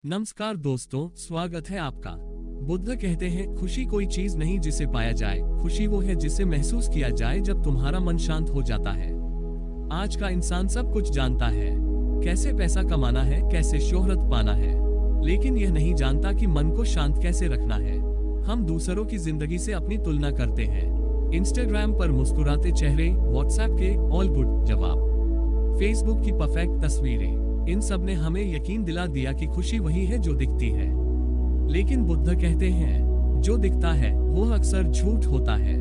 नमस्कार दोस्तों, स्वागत है आपका। बुद्ध कहते हैं, खुशी कोई चीज नहीं जिसे पाया जाए, खुशी वो है जिसे महसूस किया जाए जब तुम्हारा मन शांत हो जाता है। आज का इंसान सब कुछ जानता है, कैसे पैसा कमाना है, कैसे शोहरत पाना है, लेकिन यह नहीं जानता कि मन को शांत कैसे रखना है। हम दूसरों की जिंदगी से अपनी तुलना करते हैं। इंस्टाग्राम पर मुस्कुराते चेहरे, व्हाट्सएप के ऑल गुड जवाब, फेसबुक की परफेक्ट तस्वीरें, इन सब ने हमें यकीन दिला दिया कि खुशी वही है जो दिखती है। लेकिन बुद्ध कहते हैं, जो दिखता है वो अक्सर झूठ होता है।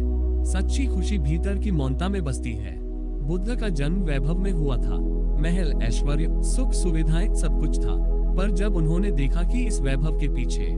सच्ची खुशी भीतर की मौनता में बसती है। बुद्ध का जन्म वैभव में हुआ था, महल, ऐश्वर्य, सुख सुविधाएं सब कुछ था। पर जब उन्होंने देखा कि इस वैभव के पीछे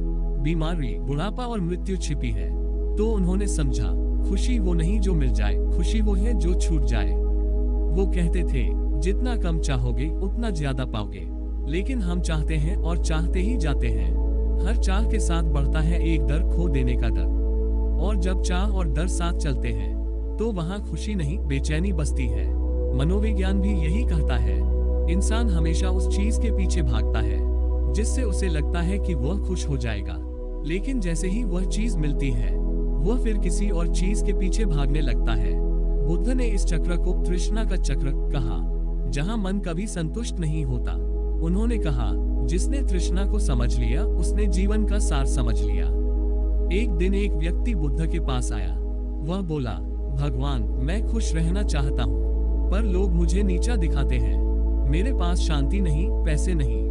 बीमारी, बुढ़ापा और मृत्यु छिपी है, तो उन्होंने समझा, खुशी वो नहीं जो मिल जाए, खुशी वो है जो छूट जाए। वो कहते थे, जितना कम चाहोगे उतना ज्यादा पाओगे। लेकिन हम चाहते हैं और चाहते ही जाते हैं। हर चाह के साथ बढ़ता है एक डर, खो देने का डर। और जब चाह और डर साथ चलते हैं तो वहाँ खुशी नहीं, बेचैनी बसती है। मनोविज्ञान भी यही कहता है, इंसान हमेशा उस चीज के पीछे भागता है जिससे उसे लगता है कि वह खुश हो जाएगा। लेकिन जैसे ही वह चीज मिलती है, वह फिर किसी और चीज के पीछे भागने लगता है। बुद्ध ने इस चक्र को तृष्णा का चक्र कहा, जहां मन कभी संतुष्ट नहीं होता। उन्होंने कहा, जिसने तृष्णा को समझ लिया उसने जीवन का सार समझ लिया। एक दिन एक व्यक्ति बुद्ध के पास आया। वह बोला, भगवान, मैं खुश रहना चाहता हूँ, पर लोग मुझे नीचा दिखाते हैं। मेरे पास शांति नहीं, पैसे नहीं।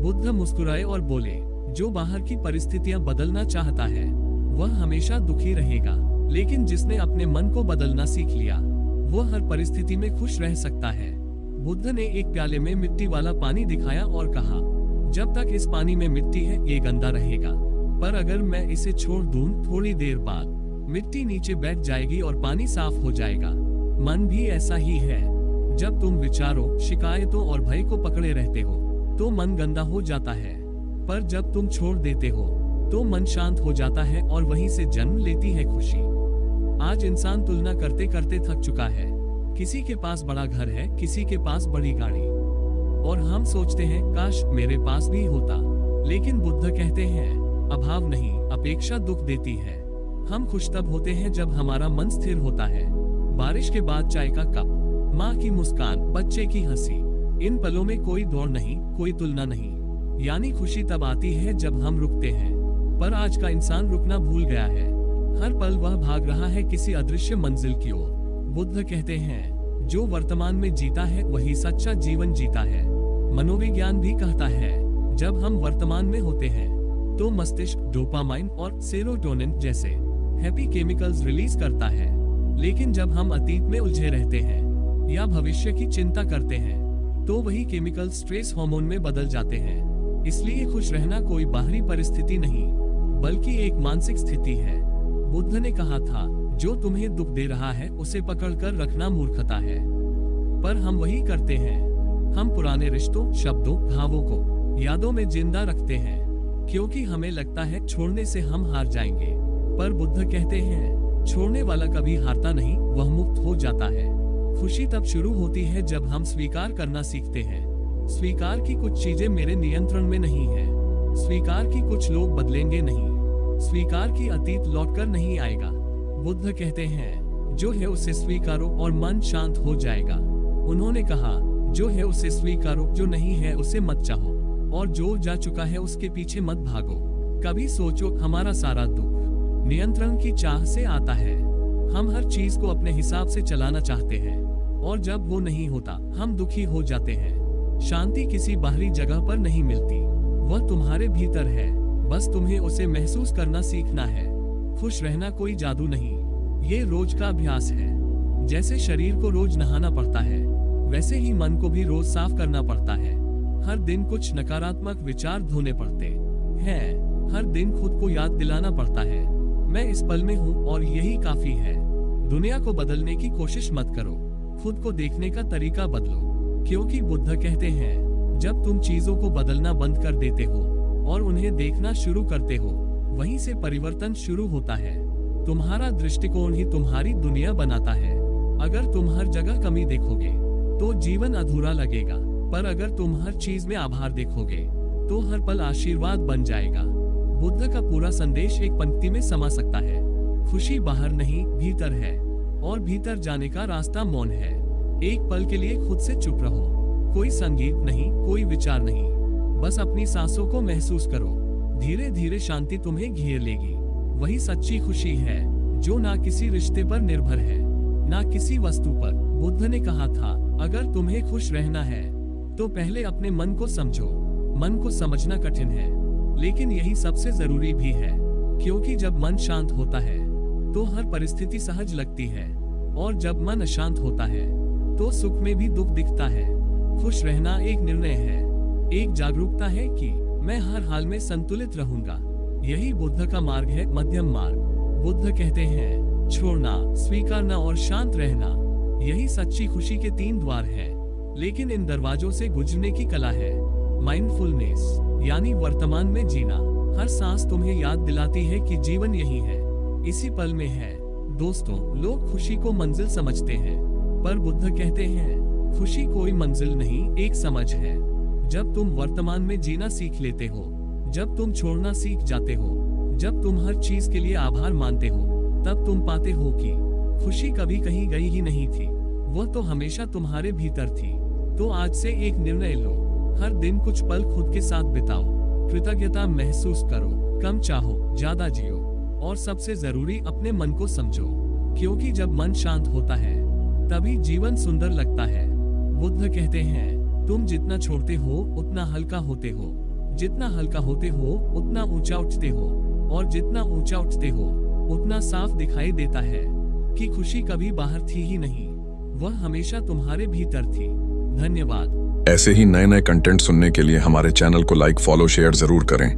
बुद्ध मुस्कुराए और बोले, जो बाहर की परिस्थितियां बदलना चाहता है वह हमेशा दुखी रहेगा, लेकिन जिसने अपने मन को बदलना सीख लिया वह हर परिस्थिति में खुश रह सकता है। बुद्ध ने एक प्याले में मिट्टी वाला पानी दिखाया और कहा, जब तक इस पानी में मिट्टी है ये गंदा रहेगा, पर अगर मैं इसे छोड़ दूं थोड़ी देर बाद मिट्टी नीचे बैठ जाएगी और पानी साफ हो जाएगा। मन भी ऐसा ही है। जब तुम विचारों, शिकायतों और भय को पकड़े रहते हो तो मन गंदा हो जाता है, पर जब तुम छोड़ देते हो तो मन शांत हो जाता है और वहीं से जन्म लेती है खुशी। आज इंसान तुलना करते करते थक चुका है। किसी के पास बड़ा घर है, किसी के पास बड़ी गाड़ी, और हम सोचते हैं काश मेरे पास भी होता। लेकिन बुद्ध कहते हैं, अभाव नहीं, अपेक्षा दुख देती है। हम खुश तब होते हैं जब हमारा मन स्थिर होता है। बारिश के बाद चाय का कप, माँ की मुस्कान, बच्चे की हंसी, इन पलों में कोई दौड़ नहीं, कोई तुलना नहीं। यानी खुशी तब आती है जब हम रुकते हैं। पर आज का इंसान रुकना भूल गया है। हर पल वह भाग रहा है किसी अदृश्य मंजिल की ओर। बुद्ध कहते हैं, जो वर्तमान में जीता है वही सच्चा जीवन जीता है। मनोविज्ञान भी कहता है, जब हम वर्तमान में होते हैं तो मस्तिष्क डोपामाइन और सेरोटोनिन जैसे हैप्पी केमिकल्स रिलीज करता है। लेकिन जब हम अतीत में उलझे रहते हैं या भविष्य की चिंता करते हैं तो वही केमिकल स्ट्रेस हार्मोन में बदल जाते हैं। इसलिए खुश रहना कोई बाहरी परिस्थिति नहीं, बल्कि एक मानसिक स्थिति है। बुद्ध ने कहा था, जो तुम्हें दुख दे रहा है उसे पकड़कर रखना मूर्खता है। पर हम वही करते हैं। हम पुराने रिश्तों, शब्दों, भावों को यादों में जिंदा रखते हैं, क्योंकि हमें लगता है छोड़ने से हम हार जाएंगे। पर बुद्ध कहते हैं, छोड़ने वाला कभी हारता नहीं, वह मुक्त हो जाता है। खुशी तब शुरू होती है जब हम स्वीकार करना सीखते हैं। स्वीकार की कुछ चीजें मेरे नियंत्रण में नहीं है। स्वीकार की कुछ लोग बदलेंगे नहीं। स्वीकार की अतीत लौटकर नहीं आएगा। बुद्ध कहते हैं, जो है उसे स्वीकारो और मन शांत हो जाएगा। उन्होंने कहा, जो है उसे स्वीकारो, जो नहीं है उसे मत चाहो, और जो जा चुका है उसके पीछे मत भागो। कभी सोचो, हमारा सारा दुख नियंत्रण की चाह से आता है। हम हर चीज को अपने हिसाब से चलाना चाहते हैं, और जब वो नहीं होता हम दुखी हो जाते हैं। शांति किसी बाहरी जगह पर नहीं मिलती, वह तुम्हारे भीतर है, बस तुम्हें उसे महसूस करना सीखना है। खुश रहना कोई जादू नहीं, ये रोज का अभ्यास है। जैसे शरीर को रोज नहाना पड़ता है, वैसे ही मन को भी रोज साफ करना पड़ता है। हर दिन कुछ नकारात्मक विचार धोने पड़ते हैं। हर दिन खुद को याद दिलाना पड़ता है, मैं इस पल में हूँ और यही काफी है। दुनिया को बदलने की कोशिश मत करो, खुद को देखने का तरीका बदलो। क्योंकि बुद्ध कहते हैं, जब तुम चीजों को बदलना बंद कर देते हो और उन्हें देखना शुरू करते हो, वहीं से परिवर्तन शुरू होता है। तुम्हारा दृष्टिकोण ही तुम्हारी दुनिया बनाता है। अगर तुम हर जगह कमी देखोगे तो जीवन अधूरा लगेगा, पर अगर तुम हर चीज में आभार देखोगे तो हर पल आशीर्वाद बन जाएगा। बुद्ध का पूरा संदेश एक पंक्ति में समा सकता है। खुशी बाहर नहीं, भीतर है, और भीतर जाने का रास्ता मौन है। एक पल के लिए खुद से चुप रहो। कोई संगीत नहीं, कोई विचार नहीं, बस अपनी सांसों को महसूस करो। धीरे धीरे शांति तुम्हें घेर लेगी। वही सच्ची खुशी है जो ना किसी रिश्ते पर निर्भर है, ना किसी वस्तु पर। बुद्ध ने कहा था, अगर तुम्हें खुश रहना है तो पहले अपने मन को समझो। मन को समझना कठिन है, लेकिन यही सबसे जरूरी भी है, क्योंकि जब मन शांत होता है तो हर परिस्थिति सहज लगती है, और जब मन अशांत होता है तो सुख में भी दुख दिखता है। खुश रहना एक निर्णय है, एक जागरूकता है कि मैं हर हाल में संतुलित रहूंगा। यही बुद्ध का मार्ग है, मध्यम मार्ग। बुद्ध कहते हैं, छोड़ना, स्वीकारना और शांत रहना, यही सच्ची खुशी के 3 द्वार हैं। लेकिन इन दरवाजों से गुजरने की कला है माइंडफुलनेस, यानी वर्तमान में जीना। हर सांस तुम्हें याद दिलाती है कि जीवन यही है, इसी पल में है। दोस्तों, लोग खुशी को मंजिल समझते हैं, पर बुद्ध कहते हैं, खुशी कोई मंजिल नहीं, एक समझ है। जब तुम वर्तमान में जीना सीख लेते हो, जब तुम छोड़ना सीख जाते हो, जब तुम हर चीज के लिए आभार मानते हो, तब तुम पाते हो कि खुशी कभी कहीं गई ही नहीं थी, वह तो हमेशा तुम्हारे भीतर थी। तो आज से एक निर्णय लो, हर दिन कुछ पल खुद के साथ बिताओ, कृतज्ञता महसूस करो, कम चाहो, ज्यादा जियो, और सबसे जरूरी अपने मन को समझो, क्योंकि जब मन शांत होता है तभी जीवन सुंदर लगता है। बुद्ध कहते हैं, तुम जितना छोड़ते हो उतना हल्का होते हो, जितना हल्का होते हो उतना ऊंचा उठते हो, और जितना ऊंचा उठते हो उतना साफ दिखाई देता है कि खुशी कभी बाहर थी ही नहीं, वह हमेशा तुम्हारे भीतर थी। धन्यवाद। ऐसे ही नए नए कंटेंट सुनने के लिए हमारे चैनल को लाइक, फॉलो, शेयर जरूर करें।